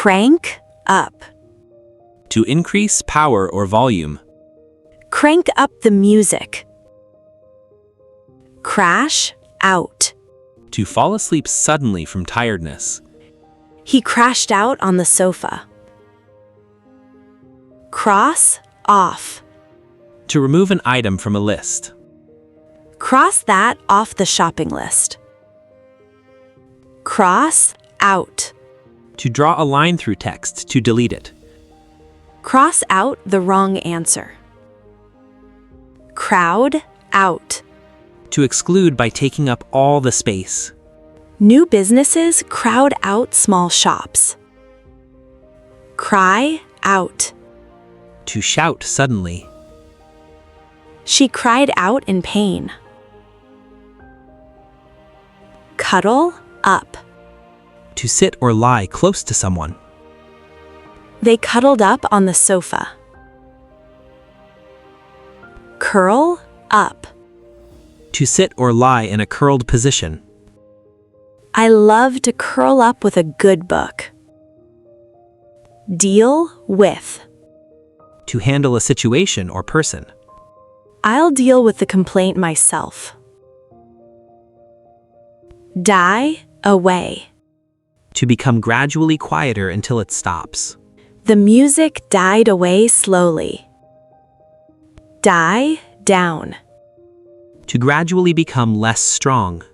Crank up. To increase power or volume. Crank up the music. Crash out. To fall asleep suddenly from tiredness. He crashed out on the sofa. Cross off. To remove an item from a list. Cross that off the shopping list. Cross out. To draw a line through text to delete it. Cross out the wrong answer. Crowd out. To exclude by taking up all the space. New businesses crowd out small shops. Cry out. To shout suddenly. She cried out in pain. Cuddle up. To sit or lie close to someone. They cuddled up on the sofa. Curl up. To sit or lie in a curled position. I love to curl up with a good book. Deal with. To handle a situation or person. I'll deal with the complaint myself. Die away. To become gradually quieter until it stops. The music died away slowly. Die down. To gradually become less strong.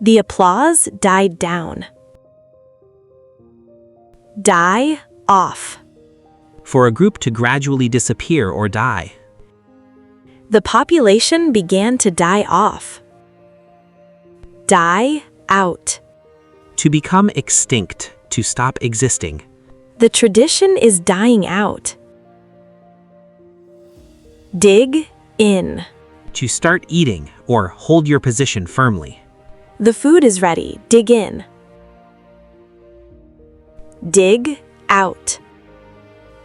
The applause died down. Die off. For a group to gradually disappear or die. The population began to die off. Die out. To become extinct, to stop existing. The tradition is dying out. Dig in. To start eating or hold your position firmly. The food is ready. Dig in. Dig out.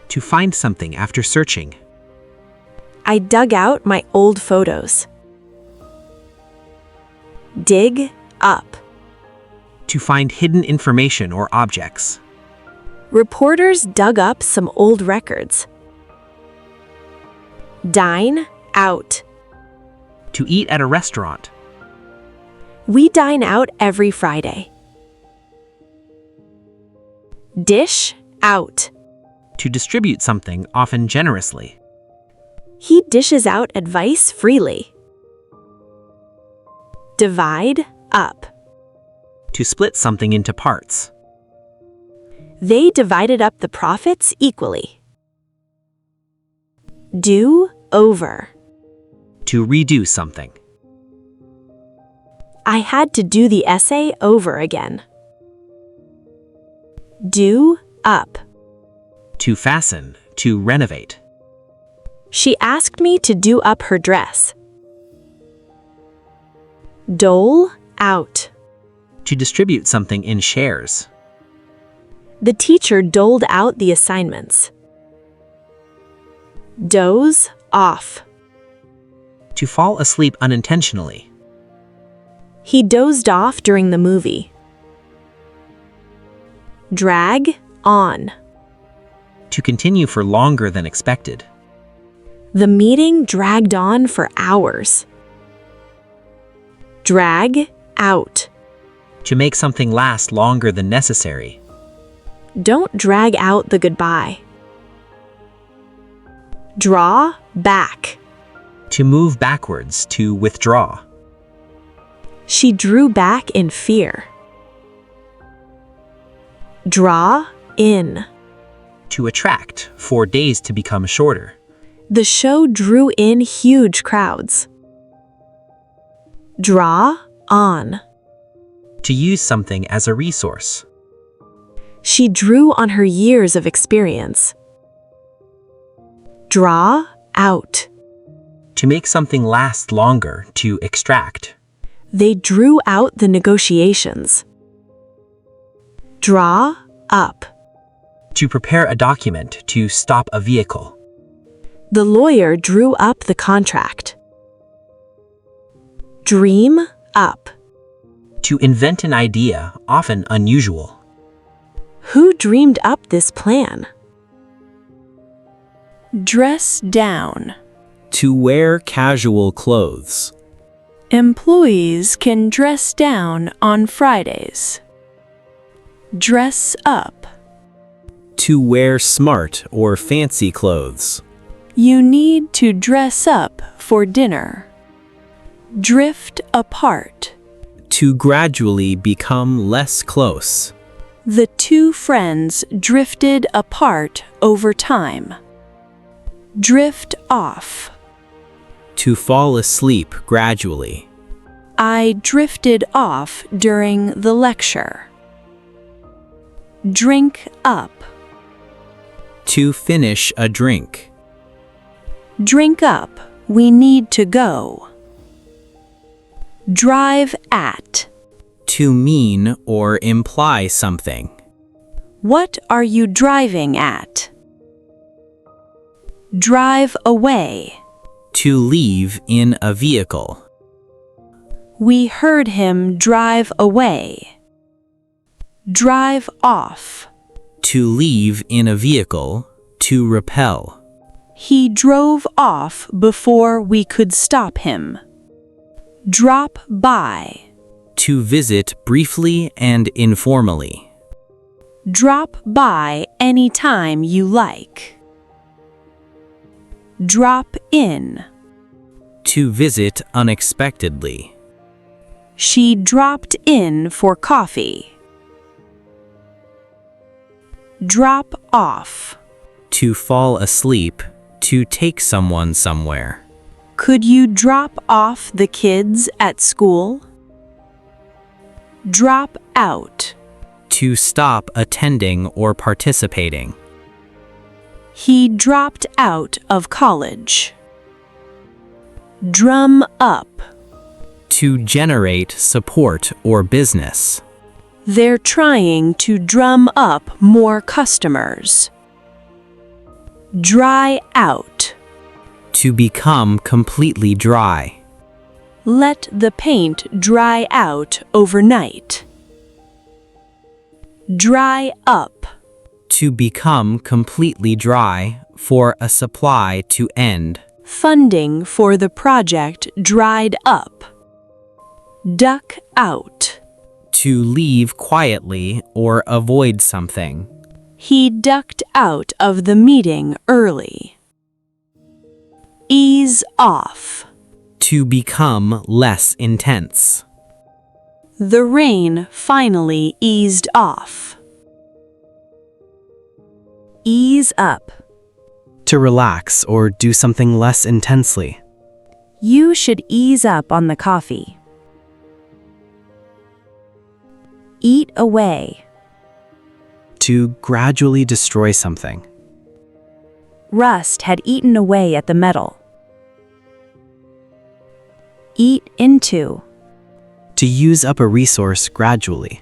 To find something after searching. I dug out my old photos. Dig up. To find hidden information or objects. Reporters dug up some old records. Dine out. To eat at a restaurant. We dine out every Friday. Dish out. To distribute something, often generously. He dishes out advice freely. Divide up. To split something into parts. They divided up the profits equally. Do over. To redo something. I had to do the essay over again. Do up. To fasten, to renovate. She asked me to do up her dress. Dole out. To distribute something in shares. The teacher doled out the assignments. Doze off. To fall asleep unintentionally. He dozed off during the movie. Drag on. To continue for longer than expected. The meeting dragged on for hours. Drag out. To make something last longer than necessary. Don't drag out the goodbye. Draw back. To move backwards, to withdraw. She drew back in fear. Draw in. To attract, for days to become shorter. The show drew in huge crowds. Draw on. To use something as a resource. She drew on her years of experience. Draw out. To make something last longer, to extract. They drew out the negotiations. Draw up. To prepare a document, to stop a vehicle. The lawyer drew up the contract. Dream up. To invent an idea, often unusual. Who dreamed up this plan? Dress down. To wear casual clothes. Employees can dress down on Fridays. Dress up. To wear smart or fancy clothes. You need to dress up for dinner. Drift apart. To gradually become less close. The two friends drifted apart over time. Drift off. To fall asleep gradually. I drifted off during the lecture. Drink up. To finish a drink. Drink up. We need to go. Drive at. To mean or imply something. What are you driving at? Drive away. To leave in a vehicle. We heard him drive away. Drive off. To leave in a vehicle. To repel. He drove off before we could stop him. Drop by. To visit briefly and informally. Drop by anytime you like. Drop in. To visit unexpectedly. She dropped in for coffee. Drop off. To fall asleep. To take someone somewhere. Could you drop off the kids at school? Drop out. To stop attending or participating. He dropped out of college. Drum up. To generate support or business. They're trying to drum up more customers. Dry out. To become completely dry. Let the paint dry out overnight. Dry up. To become completely dry, for a supply to end. Funding for the project dried up. Duck out. To leave quietly or avoid something. He ducked out of the meeting early. Ease off. To become less intense. The rain finally eased off. Ease up. To relax or do something less intensely. You should ease up on the coffee. Eat away. To gradually destroy something. Rust had eaten away at the metal. Eat into. To use up a resource gradually.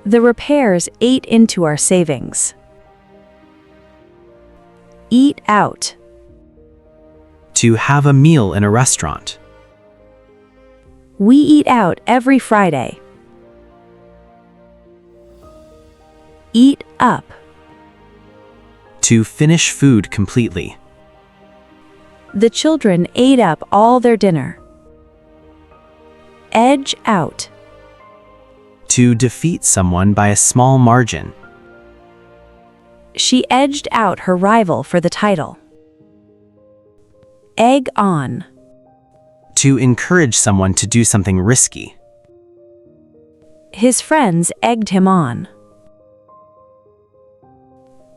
The repairs ate into our savings. Eat out. To have a meal in a restaurant. We eat out every Friday. Eat up. To finish food completely. The children ate up all their dinner. Edge out. To defeat someone by a small margin. She edged out her rival for the title. Egg on. To encourage someone to do something risky. His friends egged him on.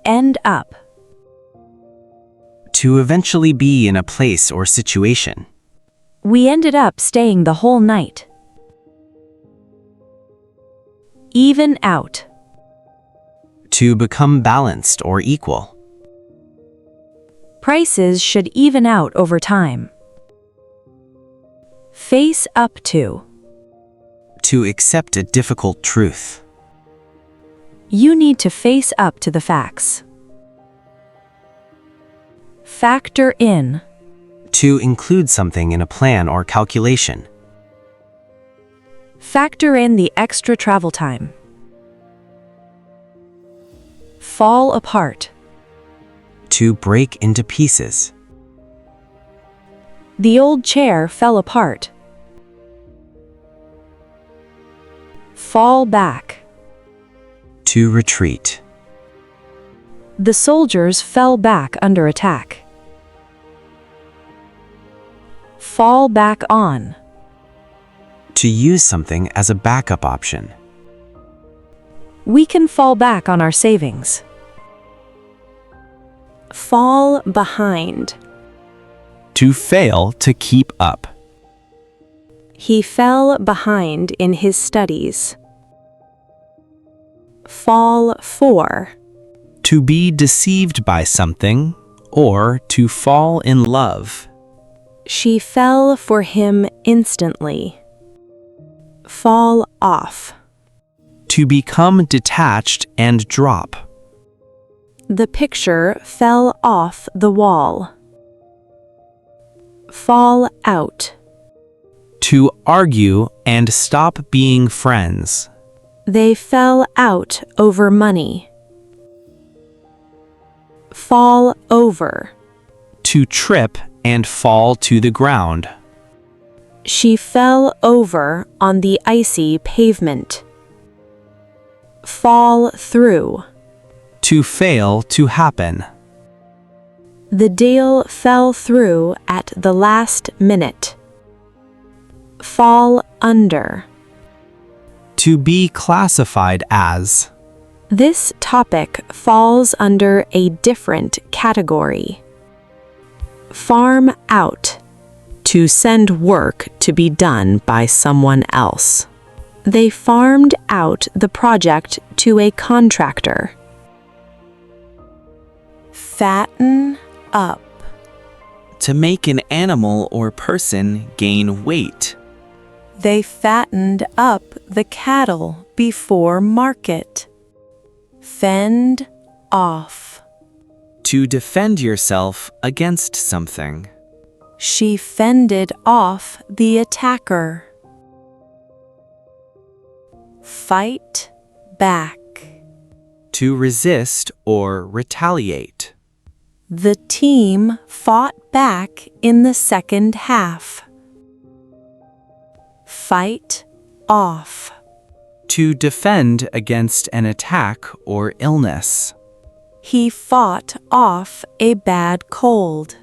End up. To eventually be in a place or situation. We ended up staying the whole night. Even out. To become balanced or equal. Prices should even out over time. Face up to. To accept a difficult truth. You need to face up to the facts. Factor in. To include something in a plan or calculation. Factor in the extra travel time. fall apart. To break into pieces. The old chair fell apart. Fall back. To retreat. The soldiers fell back under attack. Fall back on. To use something as a backup option. We can fall back on our savings. Fall behind. To fail to keep up. He fell behind in his studies. Fall for. To be deceived by something, or to fall in love. She fell for him instantly. Fall off. To become detached and drop. The picture fell off the wall. Fall out. To argue and stop being friends. They fell out over money. Fall over. To trip and fall to the ground. She fell over on the icy pavement. Fall through. To fail to happen. The deal fell through at the last minute. Fall under. To be classified as. This topic falls under a different category. Farm out. To send work to be done by someone else. They farmed out the project to a contractor. Fatten up. To make an animal or person gain weight. They fattened up the cattle before market. Fend off. To defend yourself against something. She fended off the attacker. Fight back. To resist or retaliate. The team fought back in the second half. Fight off. To defend against an attack or illness. He fought off a bad cold.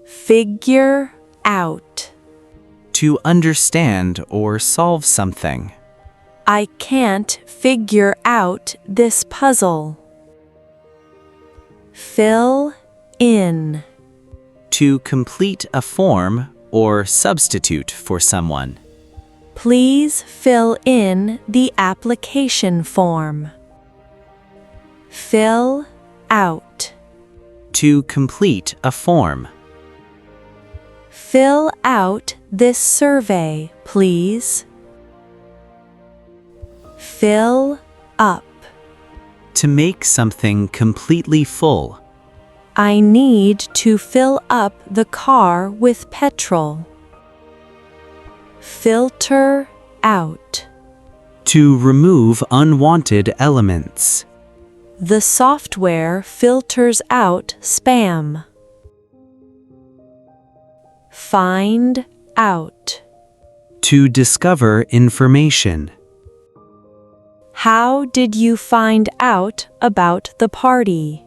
Figure out. To understand or solve something. I can't figure out this puzzle. Fill in. To complete a form or substitute for someone. Please fill in the application form. Fill out. To complete a form. Fill out this survey, please. Fill up. To make something completely full. I need to fill up the car with petrol. Filter out. To remove unwanted elements. The software filters out spam. Find out. To discover information. How did you find out about the party?